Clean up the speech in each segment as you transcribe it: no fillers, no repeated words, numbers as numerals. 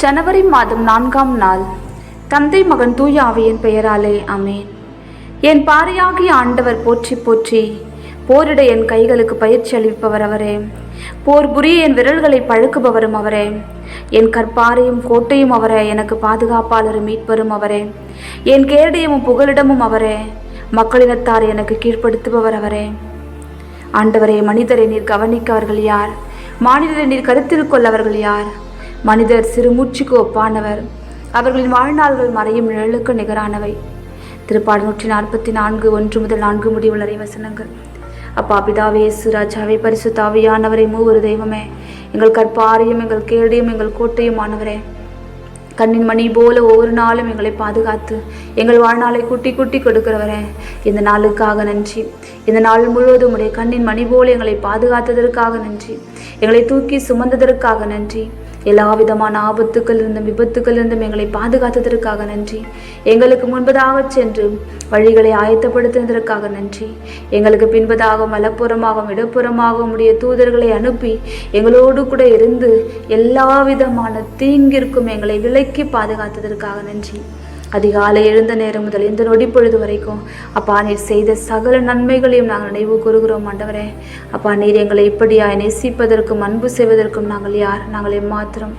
ஜனவரி மாதம் 4ஆம் நாள். தந்தை மகன் தூய ஆவியின் பெயராலே ஆமென். என் பாறையாகிய ஆண்டவர் போற்றி போற்றி. போரிட என் கைகளுக்கு பயிற்சி அளிப்பவர் அவரே. போர் புரிய என் விரல்களை பழக்குபவரும் அவரே. என் கற்பாறையும் கோட்டையும் அவரே. எனக்கு பாதுகாப்பாளரும் மீட்பரும் அவரே. என் கேடயமும் புகலிடமும் அவரே. மக்களினத்தார் எனக்கு கீழ்ப்படுத்துபவர் அவரே. ஆண்டவரே, மனிதரை நீர் கவனிக்கவர்கள் யார்? மானிடரை நீர் கருத்தில் கொள்ளவர்கள் யார்? மனிதர் சிறு மூச்சுக்கு ஒப்பானவர். அவர்களின் வாழ்நாள்கள் மறையும் நிழலுக்கு நிகரானவை. திருப்பாடல் 144 1 முதல் 4 முடிவுள்ள வசனங்கள். அப்பா பிதாவே, இயேசு ராஜாவே, பரிசுத்த ஆவியானவரே, மூவொரு தெய்வமே, எங்கள் கற்பாரையும் எங்கள் கேடையும் எங்கள் கோட்டையும் ஆனவரே, கண்ணின் மணி போல ஒவ்வொரு நாளும் எங்களை பாதுகாத்து எங்கள் வாழ்நாளை குட்டி குட்டி கொடுக்கிறவரே, இந்த நாளுக்காக நன்றி. இந்த நாள் முழுவதும் உடைய கண்ணின் மணி போல எங்களை பாதுகாத்ததற்காக நன்றி. எங்களை தூக்கி சுமந்ததற்காக நன்றி. எல்லா விதமான ஆபத்துக்களிலிருந்தும் விபத்துக்களிலிருந்தும் எங்களை பாதுகாத்ததற்காக நன்றி. எங்களுக்கு முன்பதாக சென்று வழிகளை ஆயத்தப்படுத்தினதற்காக நன்றி. எங்களுக்கு பின்பதாக வலப்புறமாகவும் இடப்புறமாகவும் உடைய தூதர்களை அனுப்பி எங்களோடு கூட இருந்து எல்லா விதமான தீங்கிற்கும் எங்களை விலக்கி பாதுகாத்ததற்காக நன்றி. அதிகாலை எழுந்த நேரம் முதல் இந்த நொடி பொழுது வரைக்கும் அப்பா நீர் செய்த சகல நன்மைகளையும் நாங்கள் நினைவு கூறுகிறோம். ஆண்டவரே, அப்பா நீர் எங்களை இப்படியாய் நேசிப்பதற்கும் அன்பு செய்வதற்கும் நாங்கள் யார்? நாங்கள் எம்மாத்திரம்?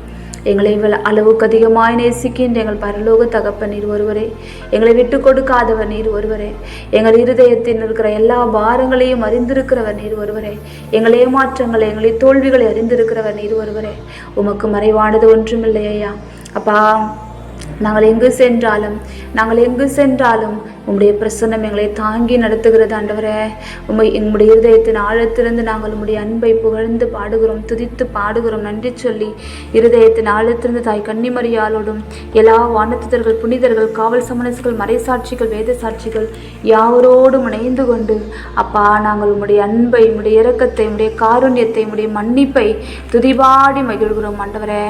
எங்களை அளவுக்கு அதிகமாய் நேசிக்கின்ற எங்கள் பரலோக தகப்பன் நீர் ஒருவரே. எங்களை விட்டு கொடுக்காதவர் நீர் ஒருவரே. எங்கள் இருதயத்தில் இருக்கிற எல்லா பாரங்களையும் அறிந்திருக்கிறவர் நீர் ஒருவரே. எங்கள் ஏமாற்றங்களை, எங்களை தோல்விகளை அறிந்திருக்கிறவர் நீர் ஒருவரே. உமக்கு மறைவானது ஒன்றுமில்லை ஐயா. அப்பா, நாங்கள் எங்கு சென்றாலும் உம்முடைய பிரசன்னம் எங்களை தாங்கி நடத்துகிறது. ஆண்டவரே, எங்களுடைய இருதயத்தின் ஆழத்திலிருந்து நாங்கள் உம்முடைய அன்பை புகழ்ந்து பாடுகிறோம், துதித்து பாடுகிறோம், நன்றி சொல்லி இருதயத்தின் ஆழத்திலிருந்து தாய் கன்னிமரியாளோடும் எல்லா வானதூதர்கள், புனிதர்கள், காவல் சமணர்கள், மறைசாட்சிகள், வேத சாட்சிகள் யாவரோடும் இணைந்து கொண்டு அப்பா நாங்கள் உம்முடைய அன்பை, உம்முடைய இரக்கத்தை, உம்முடைய காருண்யத்தை, உம்முடைய மன்னிப்பை துதிபாடி மகிழ்கிறோம். ஆண்டவரே,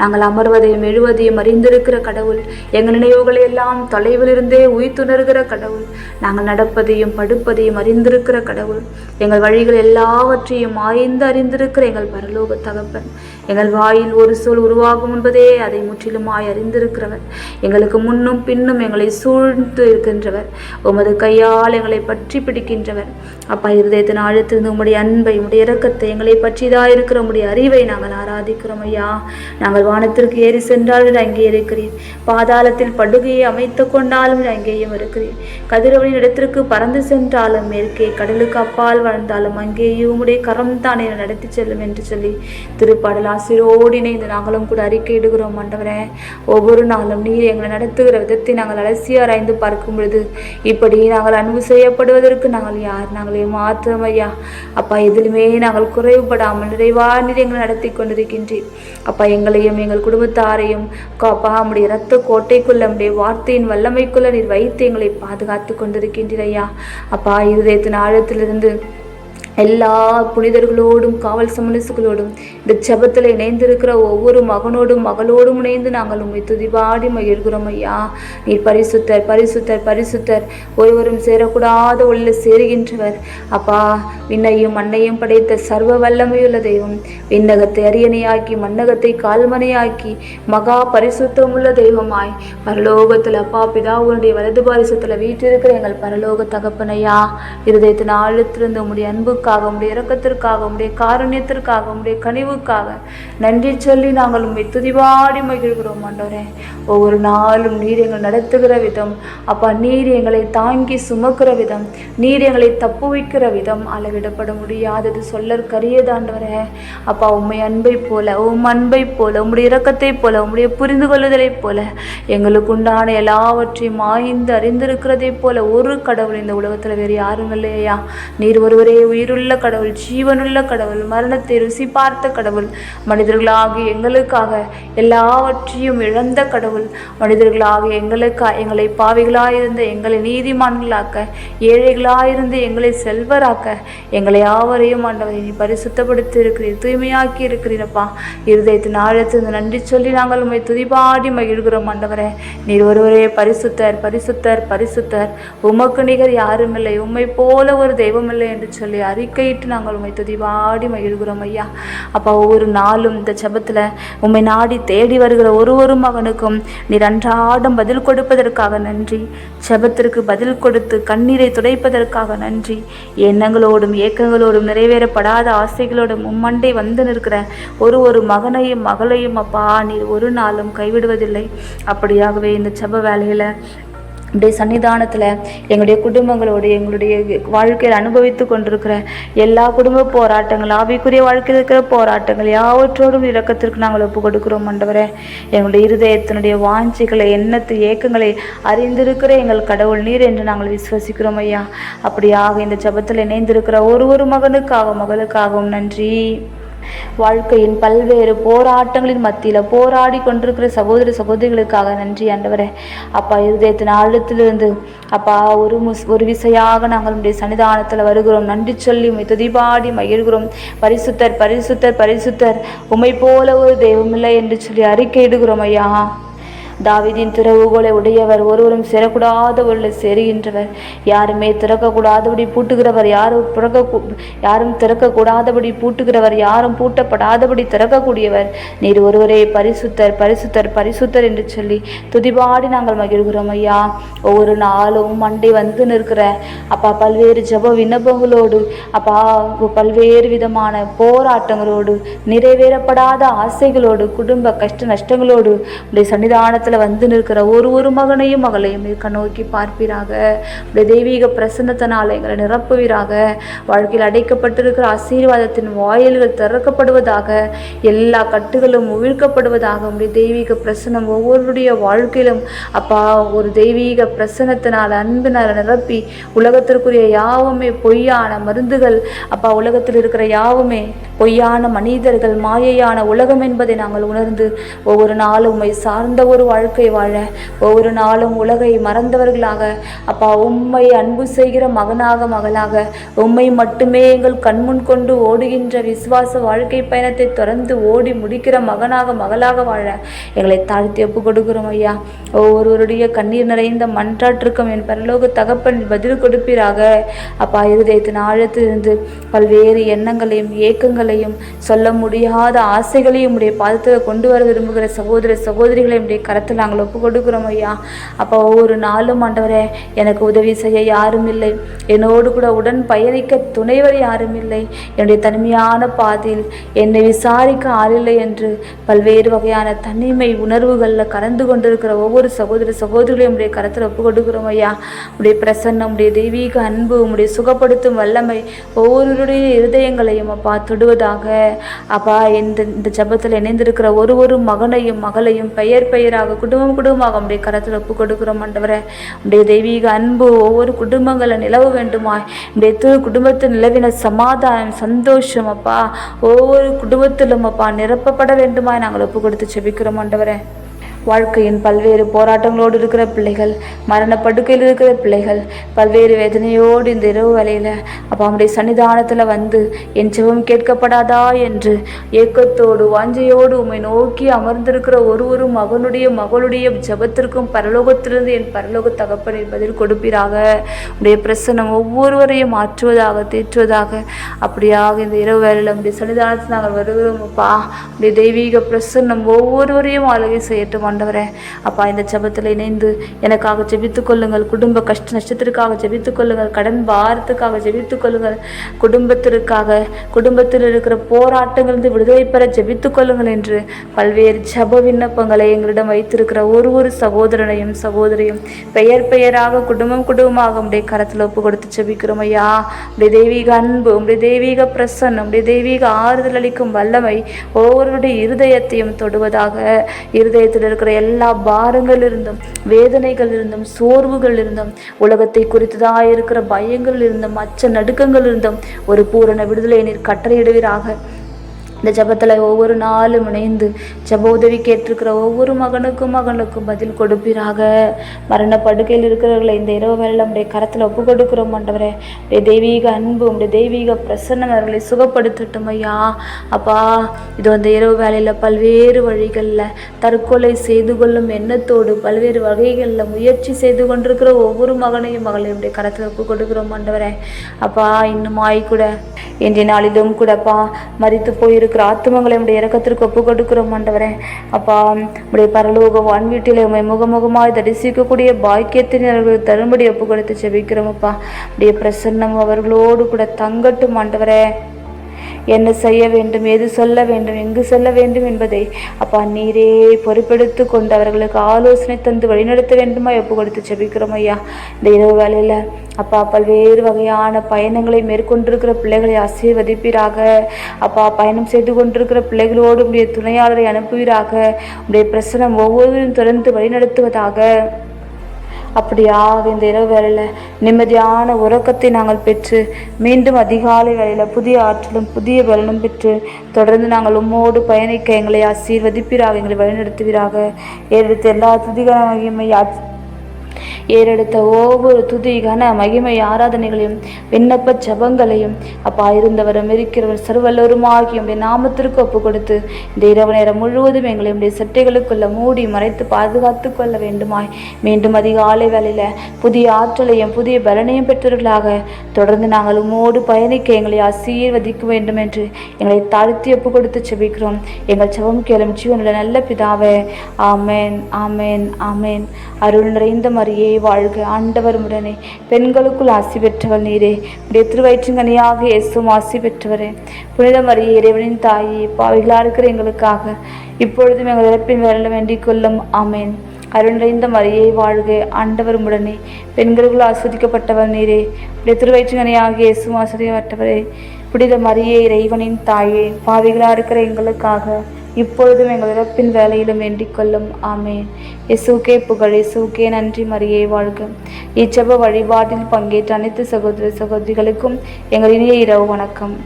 நாங்கள் அமர்வதையும் எழுவதையும் அறிந்திருக்கிற கடவுள், எங்கள் நினைவுகளை எல்லாம் தொலைவில் இருந்தே உயிர்த்துணர்கிற கடவுள், நாங்கள் நடப்பதையும் படுப்பதையும் அறிந்திருக்கிற கடவுள், எங்கள் வழிகள் எல்லாவற்றையும் ஆய்ந்து அறிந்திருக்கிற எங்கள் பரலோக தகப்பன், எங்கள் வாயில் ஒரு சொல் உருவாகும் என்பதே அதை முற்றிலுமாய் அறிந்திருக்கிறவர், எங்களுக்கு முன்னும் பின்னும் எங்களை சூழ்ந்து இருக்கின்றவர், உமது கையால் எங்களை பற்றி பிடிக்கின்றவர். அப்பா, இருதயத்தின் ஆழத்திலிருந்து உம்முடைய அன்பை, உம்முடைய இரக்கத்தை, எங்களை பற்றிதான் இருக்கிற உம்முடைய அறிவை நாங்கள் ஆராதிக்கிறோம் ஐயா. நாங்கள் வானத்திற்கு ஏறி சென்றாலும் அங்கே இருக்கிறீர். பாதாளத்தில் படுகையை அமைத்து கொண்டாலும் அங்கேயும் இருக்கிறீர். கதிரவனின் இடத்திற்கு பறந்து சென்றாலும், மேற்கே கடலுக்கு அப்பால் வாழ்ந்தாலும் அங்கேயும் உம்முடைய கரம் தானே நடத்தி செல்லும் என்று சொல்லி திருப்பாடல் ஆசிரோடு இணைந்து நாங்களும் கூட அறிக்கையிடுகிறோம். ஆண்டவரே, ஒவ்வொரு நாளும் நீர் எங்களை நடத்துகிற விதத்தை நாங்கள் அலசி ஆராய்ந்து பார்க்கும் பொழுது இப்படி நாங்கள் அன்பு செய்யப்படுவதற்கு நாங்கள் யார்? நாங்கள் மாத்திரம் ஐயா. அப்பா, எதிலுமே நாங்கள் குறைவுபடாமல் நிறைவாக நீர் எங்களை நடத்தி கொண்டிருக்கின்றீர். அப்பா, எங்களையும் எங்கள் குடும்பத்தாரையும் அப்பா நம்முடைய இரத்த கோட்டைக்குள்ள, நம்முடைய வார்த்தையின் வல்லமைக்குள்ள நீர் வைத்து எங்களை பாதுகாத்து கொண்டிருக்கின்றீர் ஐயா. அப்பா, இருதயத்தின் ஆழத்திலிருந்து எல்லா புனிதர்களோடும் காவல் சமணசுகளோடும் இந்த ஜெபத்தில் இணைந்திருக்கிற ஒவ்வொரு மகனோடும் மகளோடும் இணைந்து நாங்கள் உம்மை துதிபாடி மகிழ்கிறோம் ஐயா. நீர் பரிசுத்தர், பரிசுத்தர், பரிசுத்தர், ஒருவரும் சேரக்கூடாத உள்ள சேருகின்றவர். அப்பா, விண்ணையும் மண்ணையும் படைத்த சர்வ வல்லமையுள்ள தெய்வம், விண்ணகத்தை அரியணையாக்கி மண்ணகத்தை கால்மனையாக்கி மகா பரிசுத்தமுள்ள தெய்வமாய் பரலோகத்தில் அப்பா பிதாவுடைய வலது பாரிசத்தில் வீற்றிருக்கிற எங்கள் பரலோக தகப்பனையா, இருதயத்தின் ஆழத்திலிருந்து உம்முடைய அன்புக்கு, உம்முடைய இரக்கத்திற்காக, உம்முடைய காருண்யத்திற்காக, உம்முடைய கனிவுக்காக நன்றி சொல்லி நாங்கள் உம்மை துதிபாடி மகிழ்கிறோம். ஆண்டவரே, ஒவ்வொரு நாளும் நீர் எங்களை நடத்துகிற விதம், அப்பா நீர் எங்களை தாங்கி சுமக்கிற விதம், நீர் எங்களை தப்புவிக்கிற விதம் அளவிடப்பட முடியாதது, சொல்லற்கரியது. ஆண்டவரே, அப்பா உம்மை அன்பை போல, அன்பை போல, உம்முடைய இரக்கத்தை போல, உம்முடைய புரிந்து கொள்ளுதலை போல, எங்களுக்கு உண்டான எல்லாவற்றையும் ஆய்ந்து அறிந்திருக்கிறதை போல ஒரு கடவுள் இந்த உலகத்தில் வேறு யாரும் இல்லையா. நீர் ஒருவரே உயிருள்ள கடவுள், ஜீவனுள்ள கடவுள், மரணத்தை ருசி பார்த்த கடவுள், மனிதர்களாகி எங்களுக்காக எல்லாவற்றையும் இழந்த கடவுள், மனிதர்களாக எங்களை பாவிகளாயிருந்த எங்களை நீதிமான்களாக்க, ஏழைகளாயிருந்து எங்களை செல்வராக்க, எங்களை யாவரையும் ஆண்டவரை நீ பரிசுத்தப்படுத்தி இருக்கிறீர், தூய்மையாக்கி இருக்கிறீரப்பா. இருதயத்தின் ஆழத்திலிருந்து நன்றி சொல்லி நாங்கள் உம்மை துதிபாடி மகிழ்கிறோம். ஆண்டவரே, நீர் ஒருவரே பரிசுத்தர், பரிசுத்தர், பரிசுத்தர், உமக்கு நிகர் யாரும் இல்லை, உம்மை போல ஒரு தெய்வம் இல்லை என்று சொல்லி அறிக்கையிட்டு நாங்கள் உம்மை துதிபாடி மகிழ்கிறோம் ஐயா. அப்பா, ஒவ்வொரு நாளும் இந்த ஜெபத்தில் உம்மை நாடி தேடி வருகிற ஒரு மகனுக்கும் நீர் அன்றாடம் பதில் கொடுப்பதற்காக நன்றி. ஜெபத்திற்கு பதில் கொடுத்து கண்ணீரை துடைப்பதற்காக நன்றி. எண்ணங்களோடும் ஏக்கங்களோடும் நிறைவேறப்படாத ஆசைகளோடும் உம்மண்டை வந்து நிற்கிற ஒரு மகனையும் மகளையும் அப்பா நீர் ஒரு நாளும் கைவிடுவதில்லை. அப்படியாகவே இந்த ஜெப வேலையில் இப்படி சன்னிதானத்தில் எங்களுடைய குடும்பங்களோடு எங்களுடைய வாழ்க்கையில் அனுபவித்து கொண்டிருக்கிற எல்லா குடும்ப போராட்டங்கள், ஆவிக்குரிய வாழ்க்கையில் இருக்கிற போராட்டங்கள் யாவற்றோடும் இரக்கத்திற்கு நாங்கள் ஒப்பு கொடுக்கிறோம் ஆண்டவரே. எங்களுடைய இருதயத்தினுடைய வாஞ்சிகளை, எண்ணத்து ஏக்கங்களை அறிந்திருக்கிற எங்கள் கடவுள் நீர் என்று நாங்கள் விசுவசிக்கிறோம் ஐயா. அப்படியாக இந்த ஜெபத்தில் இணைந்திருக்கிற ஒரு மகனுக்காகவும் மகளுக்காகவும் நன்றி. வாழ்க்கையின் பல்வேறு போராட்டங்களின் மத்தியில் போராடி கொண்டிருக்கிற சகோதர சகோதரிகளுக்காக நன்றி ஆண்டவரே. அப்பா, இருதயத்தின் ஆழத்திலிருந்து அப்பா ஒரு விசையாக நாங்கள் உடைய சன்னிதானத்தில் வருகிறோம். நன்றி சொல்லி உம்மை துதிபாடி மகிழ்கிறோம். பரிசுத்தர் பரிசுத்தர் பரிசுத்தர், உம்மை போல ஒரு தெய்வமில்லை என்று சொல்லி அறிக்கையிடுகிறோம் ஐயா. தாவீதின் திறவுகோலை உடையவர், ஒருவரும் சேரக்கூடாதவர்களை சேருகின்றவர், யாருமே திறக்கக்கூடாதபடி பூட்டுகிறவர், யாரும் திறக்கக்கூடாதபடி பூட்டுகிறவர், யாரும் பூட்டப்படாதபடி திறக்கக்கூடியவர் நீர் ஒருவரே பரிசுத்தர் பரிசுத்தர் பரிசுத்தர் என்று சொல்லி துதிபாடி நாங்கள் மகிழ்கிறோம் ஐயா. ஒவ்வொரு நாளும் மண்டை வந்து நிற்கிற அப்பா பல்வேறு ஜெப விண்ணப்பங்களோடு அப்பா பல்வேறு விதமான போராட்டங்களோடு நிறைவேறப்படாத ஆசைகளோடு குடும்ப கஷ்ட நஷ்டங்களோடு உடைய சன்னிதானத்தில் வந்து நிற்கிற ஒரு மகனையும் மகளையும் கண்ணோக்கி பார்ப்பீராக. உடைய தெய்வீக பிரசன்னத்தினால் எங்களை நிரப்புவீராக. வாழ்க்கையில் அடைக்கப்பட்டிருக்கிற ஆசீர்வாதத்தின் வாயில்கள் திறக்கப்படுவதாக, எல்லா கட்டுகளும் உவிழ்க்கப்படுவதாக. உடைய தெய்வீக பிரசன்னம் ஒவ்வொருடைய வாழ்க்கையிலும் அப்பா ஒரு தெய்வீக பிரசன்னத்தினால் அன்பினால் நிரப்பி உலகத்திற்குரிய யாவுமே பொய்யான மருந்துகள் அப்பா, உலகத்தில் இருக்கிற யாவுமே பொய்யான மனிதர்கள், மாயையான உலகம் என்பதை நாங்கள் உணர்ந்து ஒவ்வொரு நாளும் உம்மை சார்ந்த ஒரு வாழ்க்கை வாழ, ஒவ்வொரு நாளும் உலகை மறந்தவர்களாக அப்பா உம்மை அன்பு செய்கிற மகனாக மகளாக உம்மை மட்டுமே எங்கள் கண்முன் கொண்டு ஓடுகின்ற விசுவாச வாழ்க்கை பயணத்தை தொடர்ந்து ஓடி முடிக்கிற மகனாக மகளாக வாழ எங்களை தாழ்த்தி ஒப்பு கொடுக்கிறோம் ஐயா. ஒவ்வொருவருடைய கண்ணீர் நிறைந்த மன்றாற்றுக்கும் என் பரலோக தகப்பன் பதில் கொடுப்பீராக. அப்பா, இருதயத்தின் ஆழத்திலிருந்து பல்வேறு எண்ணங்களையும் ஏக்கங்களையும் சொல்ல முடியாத ஆசைகளையும் உடைய பாதத்தில் கொண்டு வர விரும்புகிற சகோதர சகோதரிகளையும் உடைய கரத்தில் நாங்கள் ஒப்பு கொடுக்கிறோம் ஐயா. அப்போ ஒவ்வொரு நாளும் ஆண்டவரே எனக்கு உதவி செய்ய யாரும் இல்லை, என்னோடு கூட உடன் பயணிக்க துணைவர் யாரும் இல்லை, என்னுடைய தனிமையான பாதையில் என்னை விசாரிக்க ஆளில்லை என்று பல்வேறு வகையான தனிமை உணர்வுகளில் கலந்து கொண்டிருக்கிற ஒவ்வொரு சகோதர சகோதரிகளையும் உடைய கரத்தில் ஒப்பு கொடுக்கிறோம் ஐயா. உடைய பிரசன்னம், உடைய தெய்வீக அன்பு, உடைய சுகப்படுத்தும் வல்லமை ஒவ்வொருடைய இருதயங்களையும் அப்பா தொடுவதாக. அப்பா, இந்த ஜெபத்தில் இணைந்திருக்கிற ஒரு மகனையும் மகளையும் பெயர் பெயராக குடும்பமாக உடைய கரத்தில் ஒப்பு கொடுக்கிறோம் ஆண்டவரே. உடைய தெய்வீக அன்பு ஒவ்வொரு குடும்பங்களை நிலவ வேண்டுமாய், உடைய குடும்பத்தில் நிலவின சமாதானம் சந்தோஷம் அப்பா ஒவ்வொரு குடும்பத்திலும் அப்பா நிரப்பப்பட வேண்டுமாய் நாங்கள் ஒப்பு கொடுத்து செபிக்கிறோம் ஆண்டவரே. வாழ்க்கையின் பல்வேறு போராட்டங்களோடு இருக்கிற பிள்ளைகள், மரணப்படுக்கையில் இருக்கிற பிள்ளைகள், பல்வேறு வேதனையோடு இந்த இரவு வேளையில் அப்போ அவனுடைய சன்னிதானத்தில் வந்து என் ஜெபம் கேட்கப்படாதா என்று ஏக்கத்தோடு வாஞ்சையோடு உம்மை நோக்கி அமர்ந்திருக்கிற ஒரு மகனுடைய மகளுடைய ஜெபத்திற்கும் பரலோகத்திலிருந்து என் பரலோக தகப்பனை பதில் கொடுப்பீராக. உடைய பிரசன்னம் ஒவ்வொருவரையும் மாற்றுவதாக தேற்றுவதாக. அப்படியாக இந்த இரவு வேளையில் உடைய சன்னிதானத்தில் நாங்கள் வருகிறோம் அப்பா. உடைய தெய்வீக பிரசன்னம் ஒவ்வொருவரையும் ஆளுகை செய்யட்டும் ஆண்டவரே. அப்பா, இந்த ஜெபத்தில் இணைந்து எனக்காக ஜெபித்துக் கொள்ளுங்கள், குடும்ப கஷ்ட நஷ்டத்திற்காக ஜெபித்துக் கொள்ளுங்கள், கடன் பாரத்துக்காக ஜெபித்துக் கொள்ளுங்கள், குடும்பத்தில் இருக்கிற போராட்டங்களிலிருந்து விடுதலை பெற ஜெபித்துக் கொள்ளுங்கள் என்று பல்வேறு ஜெப விண்ணப்பங்களை எங்களிடம் வைத்திருக்கிற ஒரு சகோதரனையும் சகோதரியும் பெயராக குடும்பமாக உடைய கரத்தில் ஒப்பு கொடுத்து ஜெபிக்கிறோம் ஐயா. உடைய தெய்வீக அன்பு, உடைய தெய்வீக பிரசன்னம், உடைய தெய்வீக ஆறுதல் அளிக்கும் வல்லமை ஒவ்வொருடைய இருதயத்தையும் தொடுவதாக. இருதயத்தில் இருக்கிற எல்லா பாரங்கள் இருந்தும் வேதனைகள் இருந்தும் சோர்வுகள் இருந்தும் உலகத்தை குறித்ததாக இருக்கிற பயங்கள் இருந்தும் அச்ச நடுக்கங்கள் இருந்தும் ஒரு பூரண விடுதலை நீர் கட்டளையிடுவீராக. இந்த ஜபத்தில் ஒவ்வொரு நாளும் இணைந்து ஜப உதவி கேட்டிருக்கிற ஒவ்வொரு மகனுக்கும் பதில் கொடுப்பீராக. மரண படுக்கையில் இருக்கிறவர்களை இந்த இரவு வேளையில் நம்முடைய கரத்தில் ஒப்பு கொடுக்கிறோம் ஆண்டவரே. உடைய தெய்வீக அன்பு, உடைய தெய்வீக பிரசன்னம் அவர்களை சுகப்படுத்தட்டும் ஐயா. அப்பா, இது அந்த இரவு வேளையில் பல்வேறு வழிகளில் தற்கொலை செய்து கொள்ளும் எண்ணத்தோடு பல்வேறு வகைகளில் முயற்சி செய்து கொண்டிருக்கிற ஒவ்வொரு மகனையும் மகளையுடைய கரத்தில் ஒப்பு கொடுக்கிறோம் ஆண்டவரே. அப்பா, இன்னுமாய் கூட இன்றைய நாளிலும் கூடப்பா மரித்து போயிருக்கிற ஆத்துமங்களை உடைய இறக்கத்திற்கு ஒப்பு கொடுக்கிறோம் ஆண்டவரே. அப்பா, உடைய பரலோக வான் வீட்டிலே உண்மை முகமுகமாய் தரிசிக்கக்கூடிய பாக்கியத்தின் அவர்களுக்கு தரும்படி ஒப்பு கொடுத்து செபிக்கிறோம். அப்பா, உடைய பிரசன்னம் அவர்களோடு கூட தங்கட்டும் ஆண்டவரே. என்ன செய்ய வேண்டும், எது சொல்ல வேண்டும், எங்கு செல்ல வேண்டும் என்பதை அப்பா நீரே பொறுப்பெடுத்து கொண்டு அவர்களுக்கு ஆலோசனை தந்து வழிநடத்த வேண்டுமா ஒப்பு கொடுத்து செபிக்கிறோம் ஐயா. இந்த இரவு வேளையில் அப்பா பல்வேறு வகையான பயணங்களை மேற்கொண்டிருக்கிற பிள்ளைகளை ஆசீர்வதிப்பீராக. அப்பா, பயணம் செய்து கொண்டிருக்கிற பிள்ளைகளோடு உடைய துணையாளரை அனுப்புவீராக. உடைய பிரசனம் ஒவ்வொருவரும் தொடர்ந்து வழிநடத்துவதாக. அப்படியாக இந்த இரவு வேளையில் நிம்மதியான உறக்கத்தை நாங்கள் பெற்று மீண்டும் அதிகாலை வேளையில் புதிய ஆற்றலும் புதிய பலனும் பெற்று தொடர்ந்து நாங்கள் உம்மோடு பயணிக்க எங்களை ஆசீர்வதிப்பீராக, எங்களை வழிநடத்துவீராக. ஏறெடுத்த எல்லா துதிகளையும் ஏறெடுத்த ஒவ்வொரு துதி கன மகிமை ஆராதனைகளையும் விண்ணப்ப ஜபங்களையும் அப்பா இருந்தவரும் இருக்கிறவர் சர்வல்லோருமாகி உடைய நாமத்திற்கு ஒப்பு கொடுத்து இந்த இரவு நேரம் முழுவதும் எங்களை உடைய சட்டைகளுக்குள்ள மூடி மறைத்து பாதுகாத்து கொள்ள வேண்டுமாய் மீண்டும் அதிகாலை வேளையில் புதிய ஆற்றலையும் புதிய பலனையும் பெற்றவர்களாக தொடர்ந்து நாங்கள் உம்மோடு பயணிக்க எங்களை ஆசீர்வதிக்க வேண்டும் என்று எங்களை தாழ்த்தி ஒப்பு கொடுத்து செபிக்கிறோம். எங்கள் ஜெபம் கேளும் ஜீவனுள்ள நல்ல பிதாவே. ஆமேன், ஆமேன், ஆமேன். அருள் நிறைந்த மரியே வாழ்க, ஆண்டவர் உடனே பெண்களுக்குள் ஆசி பெற்றவள் நீரே, உடைய திருவயிற்றின்கனியாக இயேசுவும் ஆசி பெற்றவரே. புனித மரியே, இறைவனின் தாயே, பாவிகளாக இருக்கிற எங்களுக்காக இப்பொழுதும் எங்கள் இறப்பின் வேளையிலும் வேண்டிக் கொள்ளும். ஆமேன். அருள் நிறைந்த மரியே வாழ்க, ஆண்டவர் உடனே பெண்களுக்குள் ஆஸ்வதிக்கப்பட்டவள் நீரே, உடைய திருவயிற்றின்கனியாக இயேசுவும் ஆசிரியப்பட்டவரே. புனித மரியே, இறைவனின் தாயே, பாவிகளாக இருக்கிற எங்களுக்காக இப்பொழுதும் எங்கள் இறப்பின் வேலையிலும் வேண்டிக் கொள்ளும். ஆமேன். இயேசுக்கே புகழ், இயேசுக்கே நன்றி. மரியே வாழ்க. இச்செப வழிபாட்டில் பங்கேற்ற அனைத்து சகோதர சகோதரிகளுக்கும் எங்கள் இனிய இரவு வணக்கம்.